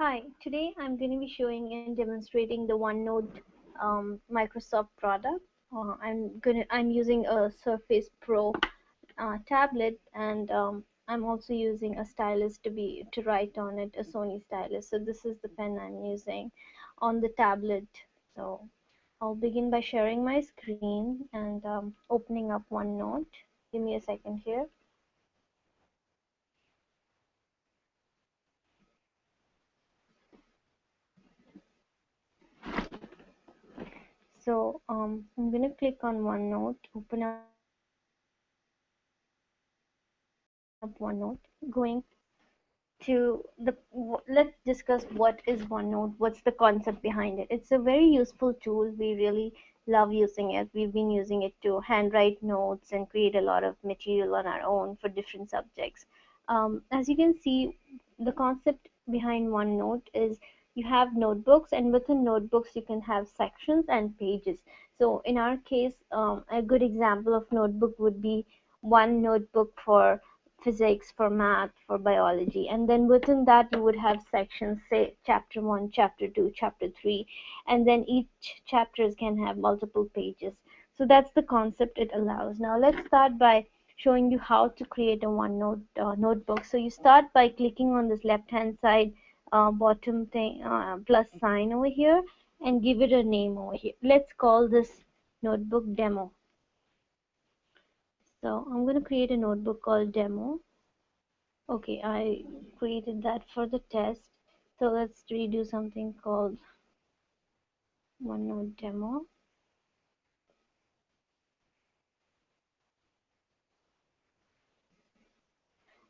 Hi, today I'm going to be showing and demonstrating the OneNote Microsoft product. I'm using a Surface Pro tablet, and I'm also using a stylus to write on it, a Sony stylus. So this is the pen I'm using on the tablet. So I'll begin by sharing my screen and opening up OneNote. Give me a second here. So I'm going to click on OneNote, open up OneNote, going to let's discuss what is OneNote, what's the concept behind it. It's a very useful tool. We really love using it. We've been using it to handwrite notes and create a lot of material on our own for different subjects. As you can see, the concept behind OneNote is you have notebooks, and within notebooks you can have sections and pages. So in our case, a good example of notebook would be one notebook for physics, for math, for biology, and then within that you would have sections, say chapter 1, chapter 2, chapter 3, and then each chapters can have multiple pages. So that's the concept it allows. Now let's start by showing you how to create a OneNote notebook. So you start by clicking on this left hand side bottom thing, plus sign over here, and give it a name over here. Let's call this notebook demo. So I'm going to create a notebook called demo. Okay, I created that for the test. So let's redo something called OneNote demo.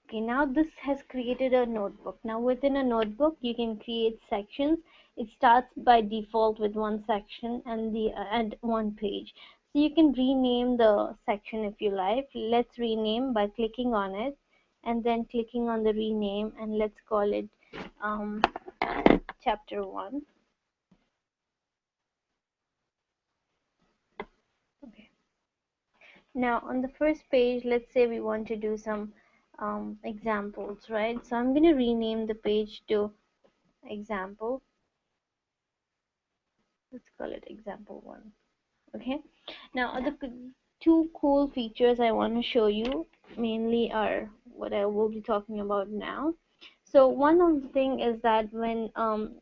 Okay, now this has created a notebook. Now within a notebook, you can create sections. It starts by default with one section and one page. So you can rename the section if you like. Let's rename by clicking on it and then clicking on the rename, and let's call it um, chapter 1. Okay. Now on the first page, let's say we want to do some examples, right? So I'm going to rename the page to example. Let's call it example 1. Okay. Now the two cool features I want to show you mainly are what I will be talking about now. So one of the thing is that when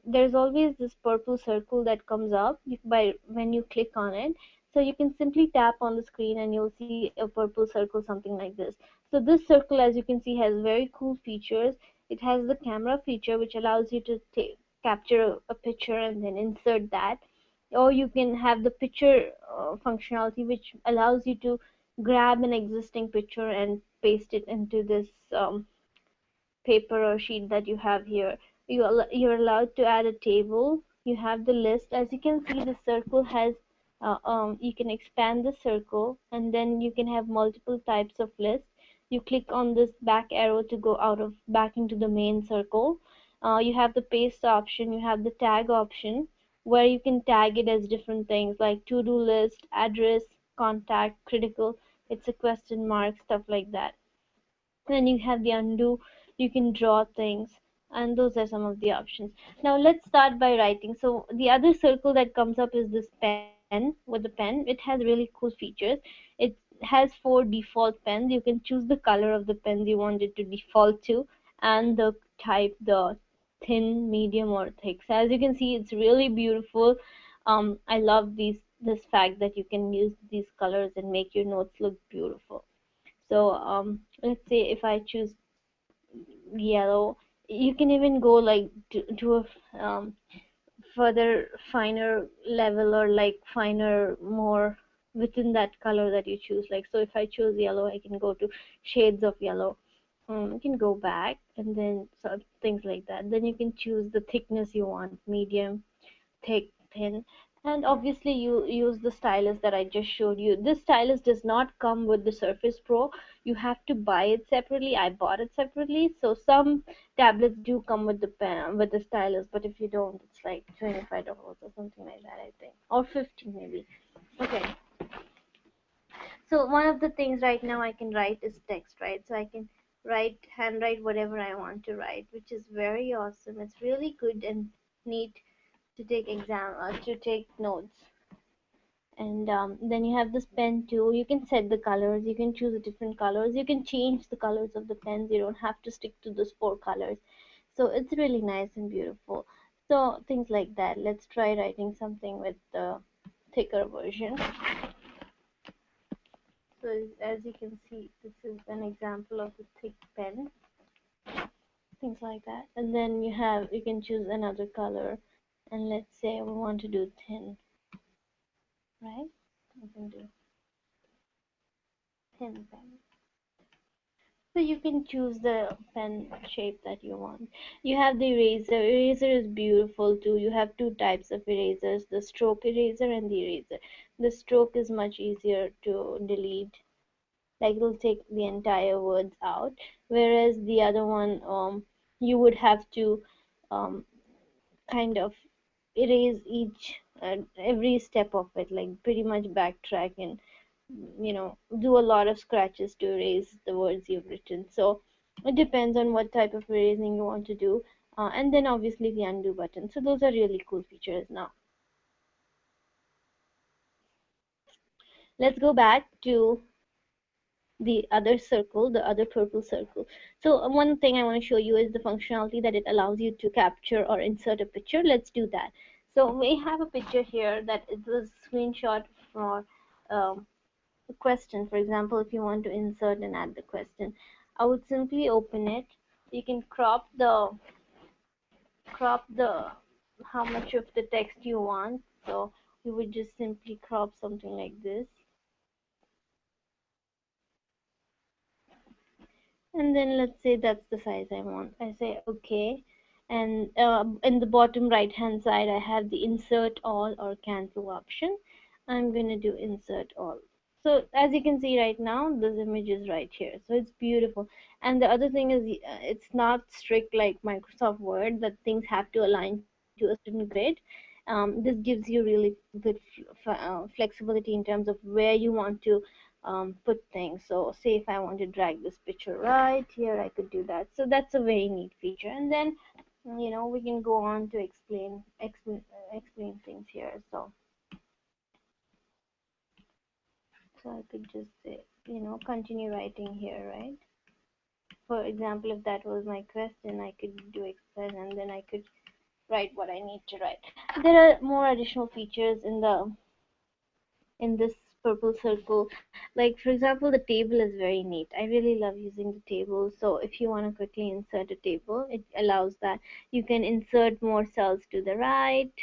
there's always this purple circle that comes up by when you click on it. So you can simply tap on the screen and you'll see a purple circle, something like this. So this circle, as you can see, has very cool features. It has the camera feature, which allows you to capture a picture and then insert that, or you can have the picture functionality, which allows you to grab an existing picture and paste it into this paper or sheet that you have here. You're allowed to add a table. You have the list. As you can see, the circle has you can expand the circle, and then you can have multiple types of lists. You click on this back arrow to go out of back into the main circle. You have the paste option. You have the tag option, where you can tag it as different things like to-do list, address, contact, critical. It's a question mark, stuff like that. Then you have the undo. You can draw things, and those are some of the options. Now let's start by writing. So the other circle that comes up is this pen. With the pen, it has really cool features. It has 4 default pens. You can choose the color of the pens you want it to default to, and the type, the thin, medium, or thick. So as you can see, it's really beautiful. I love this fact that you can use these colors and make your notes look beautiful. So let's say if I choose yellow, you can even go like to a further finer level, or like finer more within that color that you choose. Like, so if I choose yellow, I can go to shades of yellow. You can go back, and then so things like that. Then you can choose the thickness you want, medium, thick, thin, and obviously you use the stylus that I just showed you. This stylus does not come with the Surface Pro. You have to buy it separately. I bought it separately. So some tablets do come with the pen, with the stylus, but if you don't, it's like $25 or something like that, I think, or 50 maybe. Okay. So one of the things right now I can write is text, right? So I can handwrite whatever I want to write, which is very awesome. It's really good and neat to take notes. And then you have this pen too. You can set the colors, you can choose the different colors, you can change the colors of the pens. You don't have to stick to those four colors. So it's really nice and beautiful. So things like that. Let's try writing something with the thicker version. So as you can see, this is an example of a thick pen, things like that. And then you can choose another color, and let's say we want to do thin, right? We can do thin pen. So you can choose the pen shape that you want. You have the eraser. Eraser is beautiful too. You have two types of erasers, the stroke eraser and the eraser. The stroke is much easier to delete, like it'll take the entire words out, whereas the other one, you would have to um, kind of erase every step of it, like pretty much backtrack and do a lot of scratches to erase the words you've written. So it depends on what type of erasing you want to do. And then obviously the undo button. So those are really cool features. Now let's go back to the other circle, the other purple circle. So one thing I want to show you is the functionality that it allows you to capture or insert a picture. Let's do that. So we have a picture here that it was screenshot for a question. For example, if you want to insert and add the question, I would simply open it. You can crop the how much of the text you want. So you would just simply crop something like this, and then let's say that's the size I want. I say okay, and in the bottom right hand side I have the insert all or cancel option. I'm gonna do insert all. So as you can see right now, this image is right here, so it's beautiful. And the other thing is, it's not strict like Microsoft Word that things have to align to a certain grid. This gives you really good flexibility in terms of where you want to put things. So say if I want to drag this picture right here, I could do that. So that's a very neat feature. And then we can go on to explain things here. So I could just say, continue writing here, right? For example, if that was my question, I could do express, and then I could write what I need to write. There are more additional features in this purple circle. Like for example, the table is very neat. I really love using the table. So if you want to quickly insert a table, it allows that. You can insert more cells to the right,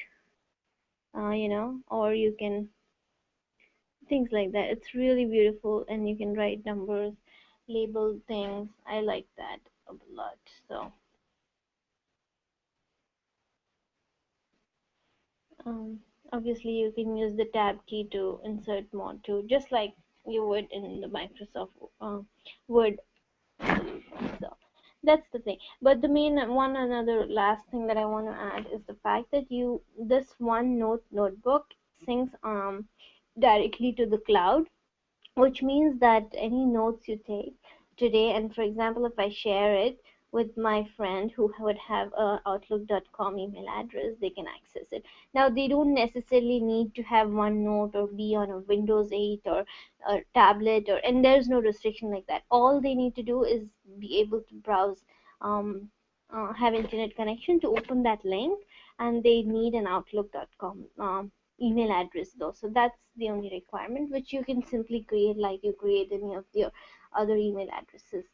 or you can things like that. It's really beautiful, and you can write numbers, label things. I like that a lot. So um, obviously you can use the tab key to insert more too, just like you would in the Microsoft Word. So that's the thing. But the main one another last thing that I want to add is the fact that this OneNote notebook syncs directly to the cloud, which means that any notes you take today, and for example, if I share it with my friend who would have a outlook.com email address, they can access it. Now they don't necessarily need to have OneNote or be on a Windows 8 or a tablet, and there's no restriction like that. All they need to do is be able to browse, have internet connection to open that link, and they need an outlook.com email address though. So that's the only requirement, which you can simply create like you create any of your other email addresses.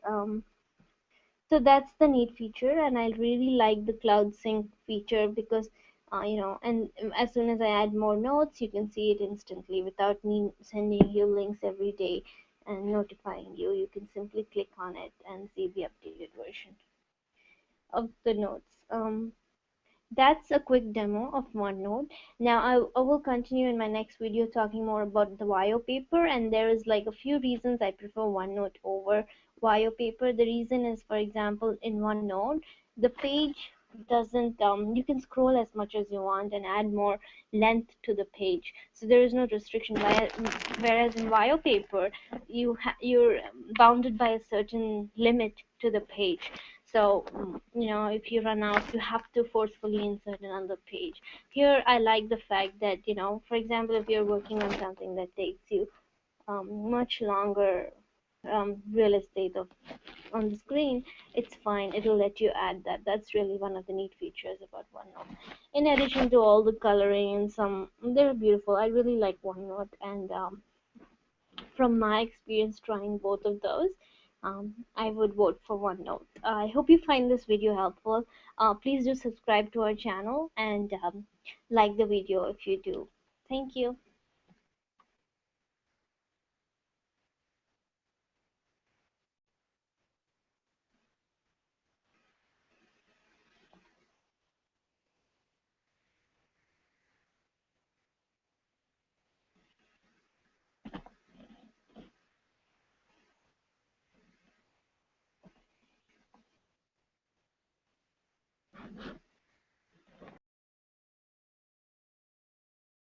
So that's the neat feature, and I really like the cloud sync feature because and as soon as I add more notes, you can see it instantly without me sending you links every day and notifying you. You can simply click on it and see the updated version of the notes. That's a quick demo of OneNote. Now I will continue in my next video talking more about the wallpaper, and there is like a few reasons I prefer OneNote over wallpaper. The reason is, for example, in OneNote, the page doesn't you can scroll as much as you want and add more length to the page, so there is no restriction. Whereas in wallpaper, you're bounded by a certain limit to the page. So you know, if you run out, you have to forcefully insert another page. Here I like the fact that, you know, for example, if you're working on something that takes you much longer real estate of on the screen, it's fine, it'll let you add that. That's really one of the neat features about OneNote. In addition to all the coloring and some, they're beautiful. I really like OneNote, and from my experience trying both of those, I would vote for OneNote. I hope you find this video helpful. Please do subscribe to our channel and like the video if you do. Thank you.